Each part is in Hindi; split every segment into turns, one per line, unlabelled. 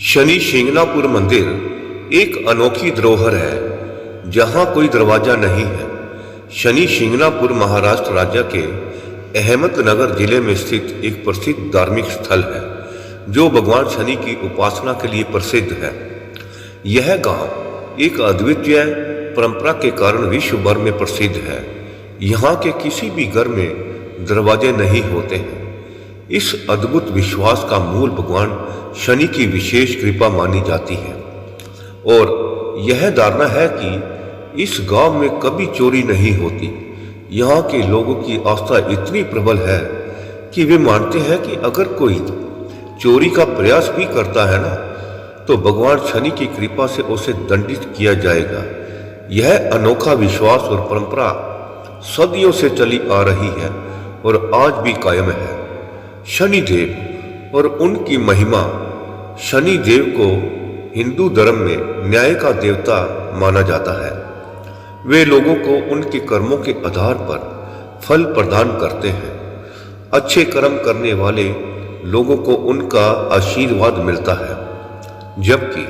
शनि शिंगणापुर मंदिर एक अनोखी धरोहर है जहां कोई दरवाजा नहीं है। शनि शिंगणापुर महाराष्ट्र राज्य के अहमदनगर जिले में स्थित एक प्रसिद्ध धार्मिक स्थल है जो भगवान शनि की उपासना के लिए प्रसिद्ध है। यह गांव एक अद्वितीय परंपरा के कारण विश्व भर में प्रसिद्ध है। यहाँ के किसी भी घर में दरवाजे नहीं होते हैं। इस अद्भुत विश्वास का मूल भगवान शनि की विशेष कृपा मानी जाती है और यह धारणा है कि इस गांव में कभी चोरी नहीं होती। यहाँ के लोगों की आस्था इतनी प्रबल है कि वे मानते हैं कि अगर कोई चोरी का प्रयास भी करता है ना तो भगवान शनि की कृपा से उसे दंडित किया जाएगा। यह अनोखा विश्वास और परंपरा सदियों से चली आ रही है और आज भी कायम है। शनि देव और उनकी महिमा। शनि देव को हिंदू धर्म में न्याय का देवता माना जाता है। वे लोगों को उनके कर्मों के आधार पर फल प्रदान करते हैं। अच्छे कर्म करने वाले लोगों को उनका आशीर्वाद मिलता है, जबकि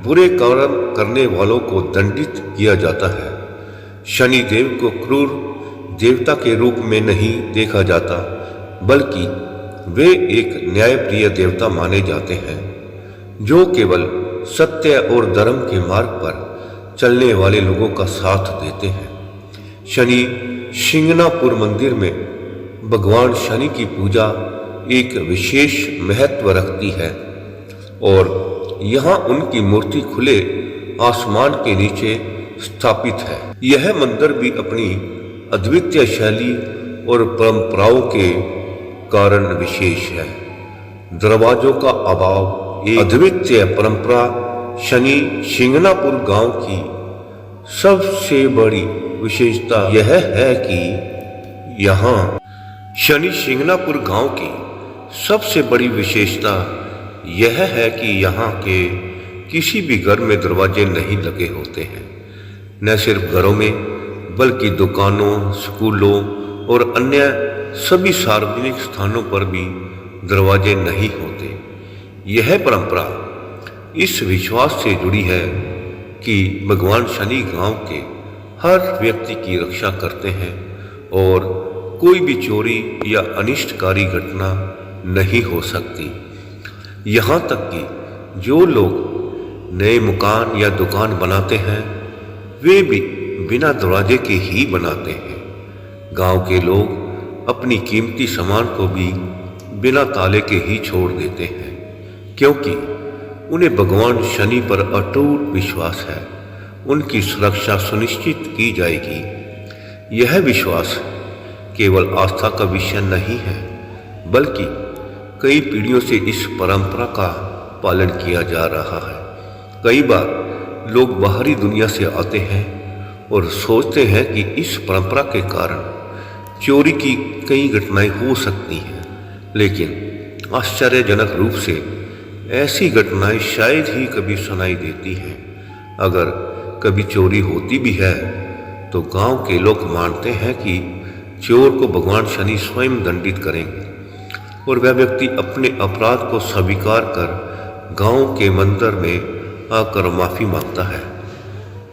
बुरे कर्म करने वालों को दंडित किया जाता है। शनि देव को क्रूर देवता के रूप में नहीं देखा जाता, बल्कि वे एक न्यायप्रिय देवता माने जाते हैं जो केवल सत्य और धर्म के मार्ग पर चलने वाले लोगों का साथ देते हैं। शनि शिंगणापुर मंदिर में भगवान शनि की पूजा एक विशेष महत्व रखती है और यहाँ उनकी मूर्ति खुले आसमान के नीचे स्थापित है। यह मंदिर भी अपनी अद्वितीय शैली और परंपराओं के कारण विशेष है। दरवाजों का अभाव एक अद्वितीय परंपरा शनि शिंगणापुर गांव की सबसे बड़ी विशेषता यह है कि यहाँ शनि शिंगणापुर गांव की सबसे बड़ी विशेषता यह है कि यहाँ के किसी भी घर में दरवाजे नहीं लगे होते हैं। न सिर्फ घरों में बल्कि दुकानों, स्कूलों और अन्य सभी सार्वजनिक स्थानों पर भी दरवाजे नहीं होते। यह परंपरा इस विश्वास से जुड़ी है कि भगवान शनि गांव के हर व्यक्ति की रक्षा करते हैं और कोई भी चोरी या अनिष्टकारी घटना नहीं हो सकती। यहाँ तक कि जो लोग नए मकान या दुकान बनाते हैं वे भी बिना दरवाजे के ही बनाते हैं। गांव के लोग अपनी कीमती सामान को भी बिना ताले के ही छोड़ देते हैं, क्योंकि उन्हें भगवान शनि पर अटूट विश्वास है उनकी सुरक्षा सुनिश्चित की जाएगी। यह विश्वास केवल आस्था का विषय नहीं है, बल्कि कई पीढ़ियों से इस परंपरा का पालन किया जा रहा है। कई बार लोग बाहरी दुनिया से आते हैं और सोचते हैं कि इस परंपरा के कारण चोरी की कई घटनाएं हो सकती हैं, लेकिन आश्चर्यजनक रूप से ऐसी घटनाएं शायद ही कभी सुनाई देती हैं। अगर कभी चोरी होती भी है तो गांव के लोग मानते हैं कि चोर को भगवान शनि स्वयं दंडित करेंगे और वह व्यक्ति अपने अपराध को स्वीकार कर गांव के मंदिर में आकर माफी मांगता है।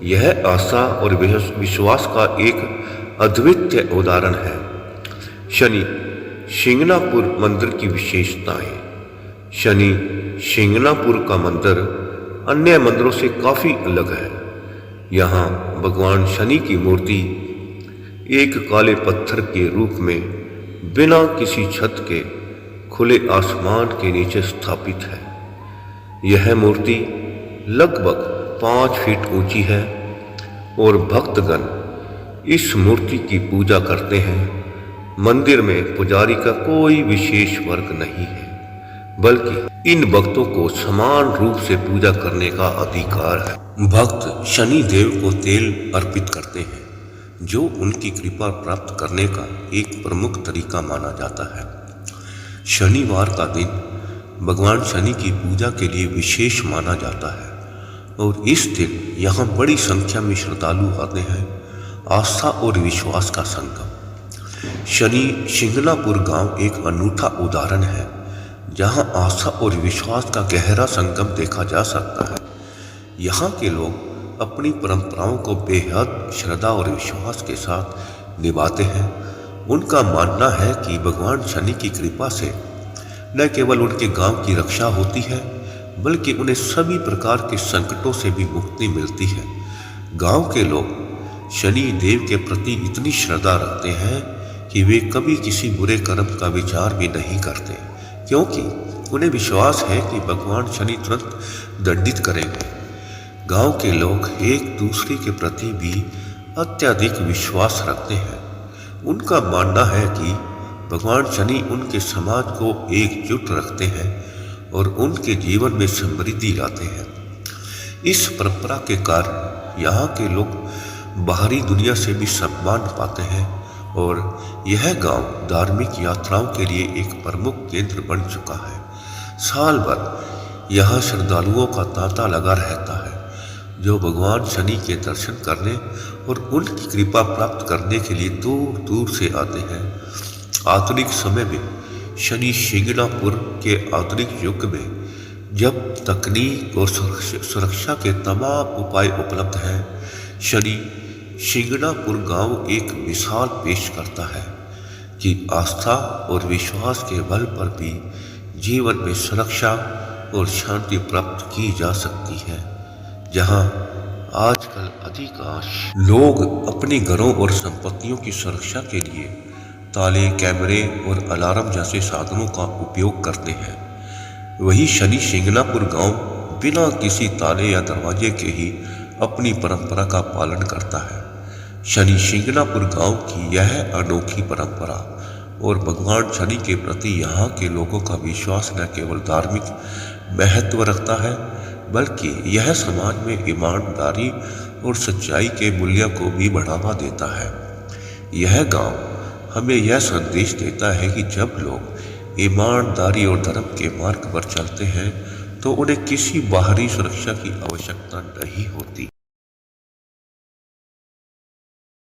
यह आस्था और विश्वास का एक अद्वितीय उदाहरण है। शनि शिंगणापुर मंदिर की विशेषताएं। शनि शिंगणापुर का मंदिर अन्य मंदिरों से काफी अलग है। यहाँ भगवान शनि की मूर्ति एक काले पत्थर के रूप में बिना किसी छत के खुले आसमान के नीचे स्थापित है। यह मूर्ति लगभग 5 फीट ऊंची है और भक्तगण इस मूर्ति की पूजा करते हैं। मंदिर में पुजारी का कोई विशेष वर्ग नहीं है, बल्कि इन भक्तों को समान रूप से पूजा करने का अधिकार है। भक्त शनि देव को तेल अर्पित करते हैं, जो उनकी कृपा प्राप्त करने का एक प्रमुख तरीका माना जाता है। शनिवार का दिन भगवान शनि की पूजा के लिए विशेष माना जाता है और इस दिन यहाँ बड़ी संख्या में श्रद्धालु आते हैं। आस्था और विश्वास का संगम। शनि शिंगणापुर गांव एक अनूठा उदाहरण है जहां आस्था और विश्वास का गहरा संगम देखा जा सकता है। यहाँ के लोग अपनी परंपराओं को बेहद श्रद्धा और विश्वास के साथ निभाते हैं। उनका मानना है कि भगवान शनि की कृपा से न केवल उनके गांव की रक्षा होती है, बल्कि उन्हें सभी प्रकार के संकटों से भी मुक्ति मिलती है। गांव के लोग शनि देव के प्रति इतनी श्रद्धा रखते हैं कि वे कभी किसी बुरे कर्म का विचार भी नहीं करते, क्योंकि उन्हें विश्वास है कि भगवान शनि तुरंत दंडित करेंगे। गांव के लोग एक दूसरे के प्रति भी अत्यधिक विश्वास रखते हैं। उनका मानना है कि भगवान शनि उनके समाज को एकजुट रखते हैं और उनके जीवन में समृद्धि लाते हैं। इस परंपरा के कारण यहाँ के लोग बाहरी दुनिया से भी सम्मान पाते हैं और यह गांव धार्मिक यात्राओं के लिए एक प्रमुख केंद्र बन चुका है। साल भर यहाँ श्रद्धालुओं का तांता लगा रहता है, जो भगवान शनि के दर्शन करने और उनकी कृपा प्राप्त करने के लिए दूर दूर से आते हैं। आधुनिक समय में शनि शिंगणापुर के आधुनिक युग में, जब तकनीक और सुरक्षा के तमाम उपाय उपलब्ध हैं, शनि शिंगणापुर गांव एक मिसाल पेश करता है कि आस्था और विश्वास के बल पर भी जीवन में सुरक्षा और शांति प्राप्त की जा सकती है। जहां आजकल अधिकांश लोग अपने घरों और संपत्तियों की सुरक्षा के लिए ताले, कैमरे और अलार्म जैसे साधनों का उपयोग करते हैं, वही शनि शिंगणापुर गांव बिना किसी ताले या दरवाजे के ही अपनी परंपरा का पालन करता है। शनि शिंगणापुर गांव की यह अनोखी परंपरा और भगवान शनि के प्रति यहाँ के लोगों का विश्वास न केवल धार्मिक महत्व रखता है, बल्कि यह समाज में ईमानदारी और सच्चाई के मूल्य को भी बढ़ावा देता है। यह गांव हमें यह संदेश देता है कि जब लोग ईमानदारी और धर्म के मार्ग पर चलते हैं, तो उन्हें किसी बाहरी सुरक्षा की आवश्यकता नहीं होती।